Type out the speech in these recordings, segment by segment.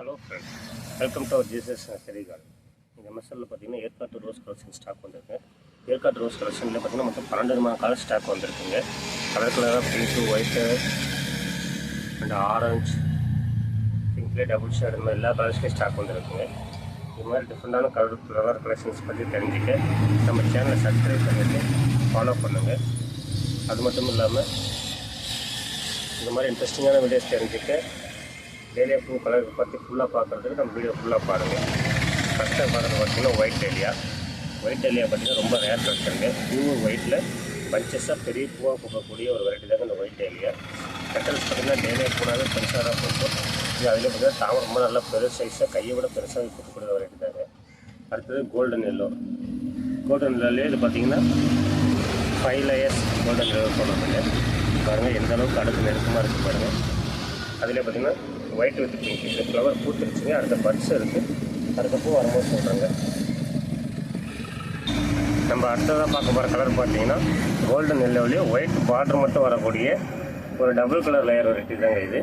Hello friends, welcome to our Jesus nursery garden. இந்த மசாலில் பார்த்தீங்கன்னா ஏற்காட்டு ரோஸ் கலெக்ஷன் ஸ்டாக் வந்திருக்கு. ஏற்காட்டு ரோஸ் கலெக்ஷனில் பார்த்தீங்கன்னா மொத்தம் 12 விதமான கலர் ஸ்டாக் வந்திருக்குங்க. கலர் கலராக பிங்க்கு, ஒயிட்டு அண்ட் ஆரஞ்சு, பிங்க்லேயே டபுள் ஷேட், இந்த மாதிரி எல்லா கலர்ஸ்லேயும் ஸ்டாக் வந்திருக்குங்க. இது மாதிரி டிஃப்ரெண்டான கலர் கலெக்ஷன்ஸ் பற்றி தெரிஞ்சுக்க நம்ம சேனலை சப்ஸ்கிரைப் பண்ணிவிட்டு ஃபாலோ பண்ணுங்கள். அது மட்டும் இல்லாமல் இந்த மாதிரி இன்ட்ரெஸ்டிங்கான வீடியோஸ் தெரிஞ்சுக்க டேலியா பூ கலர் பற்றி ஃபுல்லாக பார்க்குறதுக்கு நம்ம வீடியோ ஃபுல்லாக பாருங்கள். ஃபஸ்ட்டாக பார்க்குறது பார்த்திங்கன்னா ஒயிட் டேலியா பார்த்திங்கன்னா ரொம்ப ரேர் கலெக்ஷனுங்க. பியூர் ஒயிட்டில் பஞ்சஸாக பெரிய பூவாக பூக்கக்கூடிய ஒரு வெரைட்டி தாங்க இந்த ஒயிட் டேலியா. பெட்டல்ஸ் பார்த்திங்கன்னா டேலியா பூனாவே பெருசாக தான் பூக்கும். இது அதில் பார்த்திங்கன்னா தாமரை ரொம்ப நல்லா பெருசு சைஸாக கையை விட பெருசாக பூக்கக்கூடிய வெரைட்டி தாங்க. அடுத்தது கோல்டன் எல்லோலேயே இது பார்த்திங்கன்னா 5 லேயர்ஸ் கோல்டன் எல்லோ சொல்லுவாங்க. பாருங்கள் எந்த அளவுக்கு அடுத்து நெருக்கமாக இருக்குது பாருங்கள். அதில் பார்த்திங்கன்னா ஒயிட் வித் பிங்க், இந்த ஃப்ளவர் பூத்துருச்சுங்க. அடுத்த பட்ஸ் இருக்குது, அடுத்த பூ வரும்போது சொல்கிறாங்க. நம்ம அடுத்ததாக பார்க்க போகிற கலர் பார்த்தீங்கன்னா கோல்டன் எல்லோவிலேயே ஒயிட் பார்டர் மட்டும் வரக்கூடிய ஒரு டபுள் கலர் லேயர் வெரைட்டி தாங்க இது.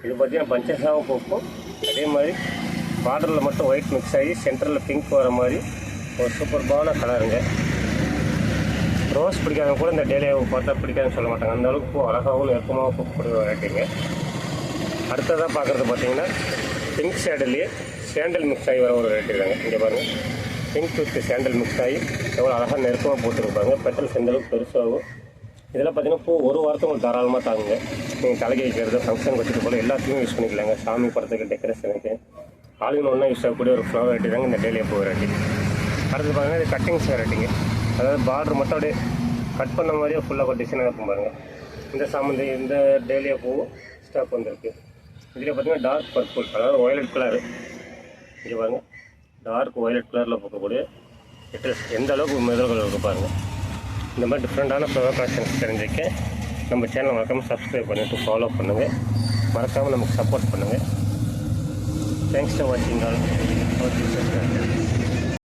இது பார்த்திங்கன்னா பஞ்சஸாகவும் பூக்கும், அதே மாதிரி பார்டரில் மட்டும் ஒயிட் மிக்ஸ் ஆகி சென்டரில் பிங்க் வர மாதிரி ஒரு சூப்பர்பான கலருங்க. ரோஸ் பிடிக்காதவங்க கூட இந்த டேலியாவை பார்த்தா பிடிக்காதுன்னு சொல்ல மாட்டாங்க. அந்த அளவுக்கு பூ அழகாகவும் நெருக்கமாகவும் பூக்கக்கூடிய வெரைட்டிங்க. அடுத்ததாக பார்க்குறது பார்த்தீங்கன்னா பிங்க் ஷேடிலேயே சேண்டல் மிக்ஸ் ஆகி வர ஒரு வெரைட்டி தாங்க. இங்கே பாருங்கள், பிங்க் வித் சேண்டல் மிக்ஸ் ஆகி எவ்வளோ அழகாக நெருக்கமாக போட்டுருப்பாங்க. பெட்டல்ஸ் எந்த அளவுக்கு பெருசாகும். இதெல்லாம் பார்த்தீங்கன்னா பூ ஒரு வாரத்துக்கு உங்களுக்கு தாராளமாக தாங்குங்க. நீங்கள் தலைக்கு வைக்கிறது, ஃபங்க்ஷன் வச்சுட்டு போல எல்லாத்தையுமே யூஸ் பண்ணிக்கலாங்க. சாமி படத்துக்கு, டெக்கரேஷனுக்கு, ஆளுங்க ஒன்றா யூஸ் ஆகக்கூடிய ஒரு ஃப்ளவர் வெரைட்டி தாங்க இந்த டேலியா பூ வெரைட்டி. அடுத்து பார்த்தீங்கன்னா இது கட்டிங்ஸ் வெரைட்டிங்க. அதாவது பார்டர் மட்டும் அப்படியே கட் பண்ண மாதிரியே ஃபுல்லாக டிசைனாக இருக்கும் பாருங்கள். இந்த சாமந்தி, இந்த டேலியா பூவும் ஸ்டாக் வந்திருக்கு. இதில் பார்த்தீங்கன்னா டார்க் பர்பிள், அதாவது வயலட் கலரு. இது பாருங்கள், டார்க் வயலட் கலரில் போக்கக்கூடிய பெட்டல்ஸ் எந்த அளவுக்கு முதல்கள் இருக்குது பாருங்கள். இந்த மாதிரி டிஃப்ரெண்ட்டான ஃப்ளவர் கலெக்ஷன்ஸ் தெரிஞ்சுக்க நம்ம சேனலை மறக்காமல் சப்ஸ்கிரைப் பண்ணிவிட்டு ஃபாலோ பண்ணுங்கள். மறக்காமல் நமக்கு சப்போர்ட் பண்ணுங்கள். தேங்க்ஸ் ஃபார் வாட்சிங் ஆல்.